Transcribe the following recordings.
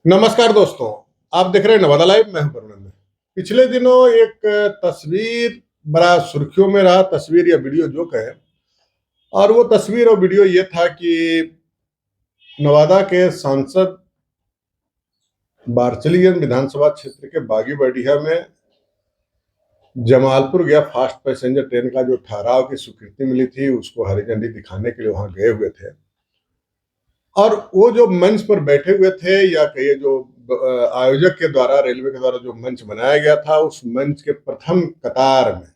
नमस्कार दोस्तों। आप देख रहे हैं नवादा लाइव। मैं हूं परमानंद। पिछले दिनों एक तस्वीर बड़ा सुर्खियों में रहा। तस्वीर या वीडियो जो कहे, और वो तस्वीर और वीडियो ये था कि नवादा के सांसद बार्चलियन विधानसभा क्षेत्र के बागी बढ़िया में जमालपुर गया फास्ट पैसेंजर ट्रेन का जो ठहराव की स्वीकृति मिली थी, उसको हरी झंडी दिखाने के लिए वहां गए हुए थे। और वो जो मंच पर बैठे हुए थे, या कहिए जो आयोजक के द्वारा, रेलवे के द्वारा जो मंच बनाया गया था, उस मंच के प्रथम कतार में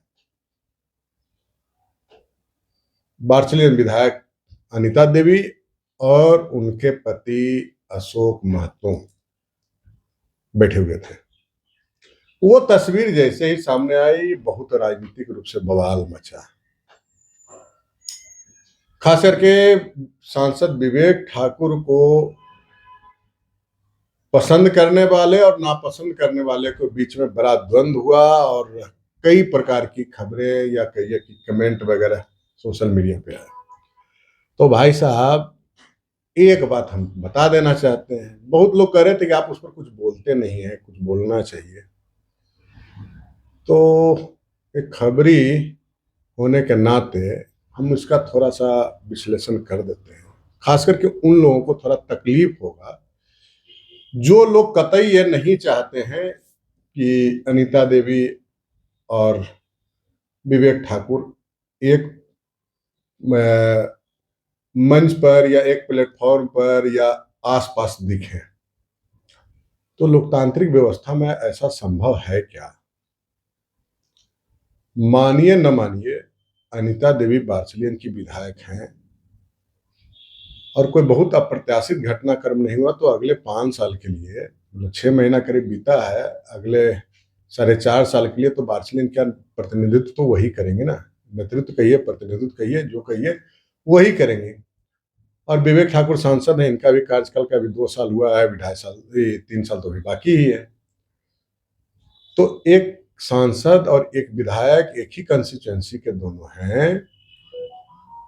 बार्चलियन विधायक अनीता देवी और उनके पति अशोक महतो बैठे हुए थे। वो तस्वीर जैसे ही सामने आई, बहुत राजनीतिक रूप से बवाल मचा। खास करके सांसद विवेक ठाकुर को पसंद करने वाले और नापसंद करने वाले के बीच में बड़ा द्वंद्व हुआ, और कई प्रकार की खबरें या कहिए कि कमेंट वगैरह सोशल मीडिया पे आए। तो भाई साहब, एक बात हम बता देना चाहते हैं। बहुत लोग कह रहे थे कि आप उस पर कुछ बोलते नहीं है, कुछ बोलना चाहिए। तो एक खबरी होने के नाते हम इसका थोड़ा सा विश्लेषण कर देते हैं। खास करके उन लोगों को थोड़ा तकलीफ होगा जो लोग कतई ये नहीं चाहते हैं कि अनीता देवी और विवेक ठाकुर एक मंच पर या एक प्लेटफॉर्म पर या आसपास दिखे। तो लोकतांत्रिक व्यवस्था में ऐसा संभव है क्या? मानिए न मानिए, अनीता देवी बार्चलियन की विधायक हैं, और कोई बहुत अप्रत्याशित घटनाक्रम नहीं हुआ तो अगले 5 साल के लिए, मतलब 6 महीना करीब बीता है, अगले 4.5 साल के लिए तो बार्चलियन क्या प्रतिनिधित्व तो वही करेंगे ना। नेतृत्व कहिए, प्रतिनिधित्व कहिए, जो कहिए वही करेंगे। और विवेक ठाकुर सांसद हैं, इनका भी कार्यकाल का अभी 2 साल हुआ है, अभी 2.5 साल, 3 साल तो अभी बाकी ही है। तो एक सांसद और एक विधायक एक ही कंस्टिट्यूएंसी के दोनों हैं।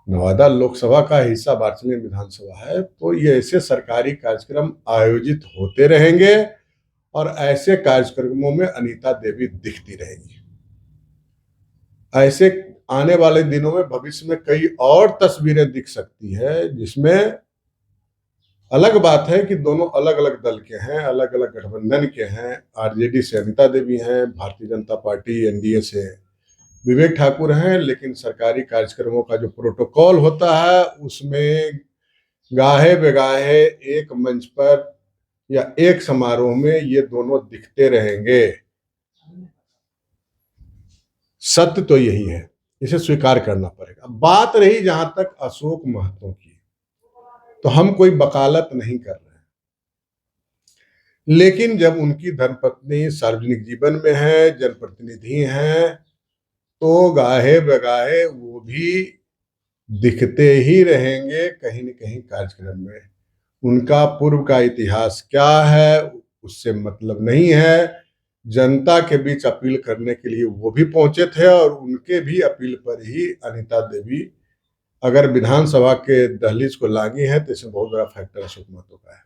नवादा लोकसभा का हिस्सा बार्चलियन विधानसभा है। तो ये ऐसे सरकारी कार्यक्रम आयोजित होते रहेंगे, और ऐसे कार्यक्रमों में अनीता देवी दिखती रहेंगी। ऐसे आने वाले दिनों में भविष्य में कई और तस्वीरें दिख सकती है, जिसमें अलग बात है कि दोनों अलग अलग दल के हैं, अलग अलग गठबंधन के हैं। आरजेडी से अनीता देवी हैं, भारतीय जनता पार्टी एनडीए से विवेक ठाकुर हैं। लेकिन सरकारी कार्यक्रमों का जो प्रोटोकॉल होता है, उसमें गाहे बेगाहे एक मंच पर या एक समारोह में ये दोनों दिखते रहेंगे। सत्य तो यही है, इसे स्वीकार करना पड़ेगा। बात रही जहां तक अशोक महतो की, तो हम कोई वकालत नहीं कर रहे हैं, लेकिन जब उनकी धर्मपत्नी सार्वजनिक जीवन में है, जनप्रतिनिधि हैं, तो गाहे बगाहे वो भी दिखते ही रहेंगे कहीं न कहीं कार्यक्रम में। उनका पूर्व का इतिहास क्या है उससे मतलब नहीं है। जनता के बीच अपील करने के लिए वो भी पहुंचे थे, और उनके भी अपील पर ही अनीता देवी अगर विधानसभा के दहलीज को लांगी है, तो इसमें बहुत बड़ा फैक्टर अशोक महतो का है।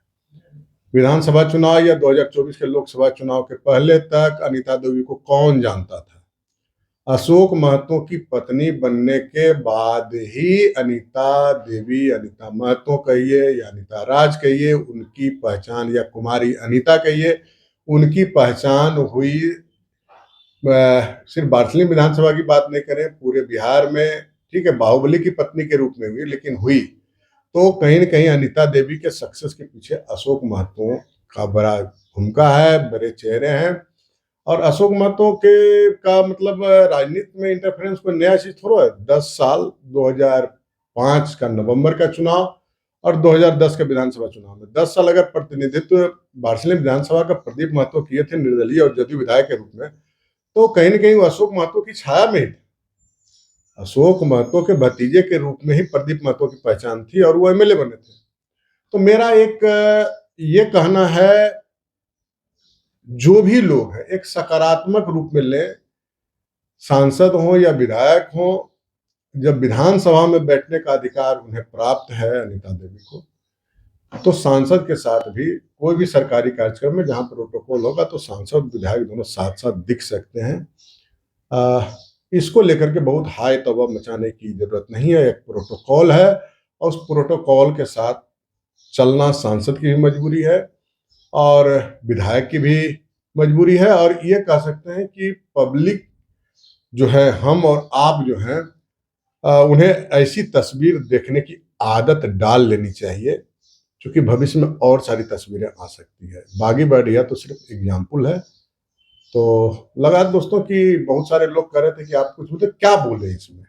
विधानसभा चुनाव या 2024 के लोकसभा चुनाव के पहले तक अनीता देवी को कौन जानता था? अशोक महतो की पत्नी बनने के बाद ही अनीता देवी, अनीता महतो कहिए या अनीता राज कहिए, उनकी पहचान, या कुमारी अनीता कहिए, उनकी पहचान हुई। सिर्फ बार्चलिन विधानसभा की बात नहीं करें, पूरे बिहार में, ठीक है, बाहुबली की पत्नी के रूप में हुई, लेकिन हुई। तो कहीं न कहीं अनीता देवी के सक्सेस के पीछे अशोक महतो का बड़ा भूमिका है, बड़े चेहरे हैं। और अशोक महतो के का मतलब राजनीति में इंटरफेरेंस कोई नया चीज थोड़ा है। 10 साल, 2005 का नवंबर का चुनाव और 2010 के विधानसभा चुनाव में 10 साल अगर प्रतिनिधित्व बार्चलिन विधानसभा का प्रदीप महतो किए थे निर्दलीय और जदयू विधायक के रूप में, तो कहीं न कहीं वो अशोक महतो की छाया में ही थे। अशोक महतो के भतीजे के रूप में ही प्रदीप महतो की पहचान थी, और वो एमएलए बने थे। तो मेरा एक ये कहना है, जो भी लोग हैं एक सकारात्मक रूप में ले, सांसद हो या विधायक हो, जब विधानसभा में बैठने का अधिकार उन्हें प्राप्त है अनीता देवी को, तो सांसद के साथ भी कोई भी सरकारी कार्यक्रम में जहां प्रोटोकॉल होगा तो सांसद विधायक दोनों साथ साथ दिख सकते हैं। इसको लेकर के बहुत हाई तौबा मचाने की जरूरत नहीं है। एक प्रोटोकॉल है और उस प्रोटोकॉल के साथ चलना सांसद की भी मजबूरी है और विधायक की भी मजबूरी है। और ये कह सकते हैं कि पब्लिक जो है, हम और आप जो हैं, उन्हें ऐसी तस्वीर देखने की आदत डाल लेनी चाहिए, क्योंकि भविष्य में और सारी तस्वीरें आ सकती है। बागी बढ़िया तो सिर्फ एग्जाम्पल है। तो लगा दोस्तों कि बहुत सारे लोग कह रहे थे कि आप कुछ बोलते, क्या बोल रहे हैं इसमें,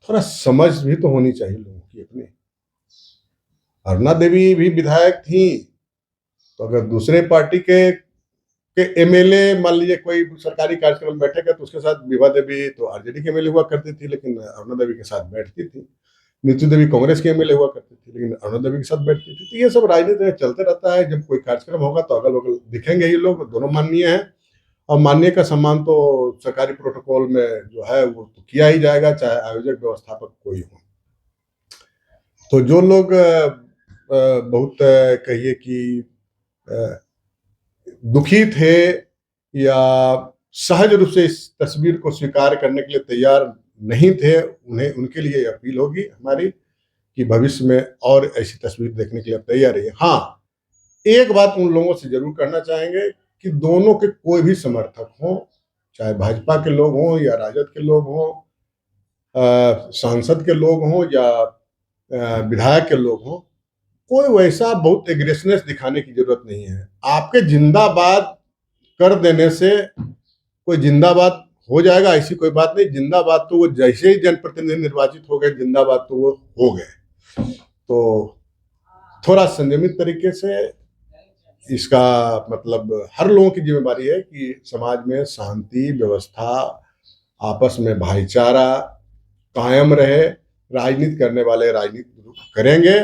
थोड़ा समझ भी तो होनी चाहिए लोगों की अपनी। अरुणा देवी भी विधायक थी, तो अगर दूसरे पार्टी के एमएलए मान लीजिए कोई सरकारी कार्यक्रम में बैठेगा तो उसके साथ विभा देवी तो आरजेडी के एमएलए हुआ करती थी, लेकिन अरुणा देवी के साथ बैठती थी। नीतू देवी कांग्रेस के एमएलए हुआ करती थी, लेकिन अरुणा देवी के साथ बैठती थी। तो ये सब राजनीति में चलते रहता है। जब कोई कार्यक्रम होगा तो अगल बगल दिखेंगे ये लोग, दोनों माननीय हैं। और माननीय का सम्मान तो सरकारी प्रोटोकॉल में जो है वो तो किया ही जाएगा, चाहे आयोजक व्यवस्थापक कोई हो। तो जो लोग बहुत कहिए कि दुखी थे या सहज रूप से इस तस्वीर को स्वीकार करने के लिए तैयार नहीं थे, उन्हें, उनके लिए अपील होगी हमारी कि भविष्य में और ऐसी तस्वीर देखने के लिए तैयार रहिए। हाँ, एक बात उन लोगों से जरूर कहना चाहेंगे कि दोनों के कोई भी समर्थक हों, चाहे भाजपा के लोग हों या राजद के लोग हों, सांसद के लोग हों या विधायक के लोग हों, कोई वैसा बहुत एग्रेसिवनेस दिखाने की जरूरत नहीं है। आपके जिंदाबाद कर देने से कोई जिंदाबाद हो जाएगा ऐसी कोई बात नहीं। जिंदाबाद तो वो जैसे ही जनप्रतिनिधि निर्वाचित हो गए, जिंदाबाद तो वो हो गए। तो थोड़ा संयमित तरीके से इसका मतलब हर लोगों की जिम्मेदारी है कि समाज में शांति व्यवस्था, आपस में भाईचारा कायम रहे। राजनीति करने वाले राजनीति करेंगे।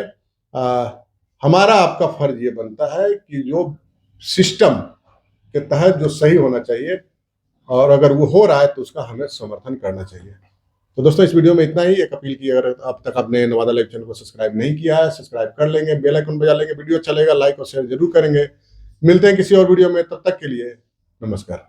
हमारा आपका फर्ज ये बनता है कि जो सिस्टम के तहत जो सही होना चाहिए और अगर वो हो रहा है तो उसका हमें समर्थन करना चाहिए। तो दोस्तों इस वीडियो में इतना ही। एक अपील की, अगर अब तक आपने नवादा लाइव चैनल को सब्सक्राइब नहीं किया है, सब्सक्राइब कर लेंगे, बेल आइकन बजा लेंगे। वीडियो अच्छा लगेगा लाइक और शेयर जरूर करेंगे। मिलते हैं किसी और वीडियो में, तब तक के लिए नमस्कार।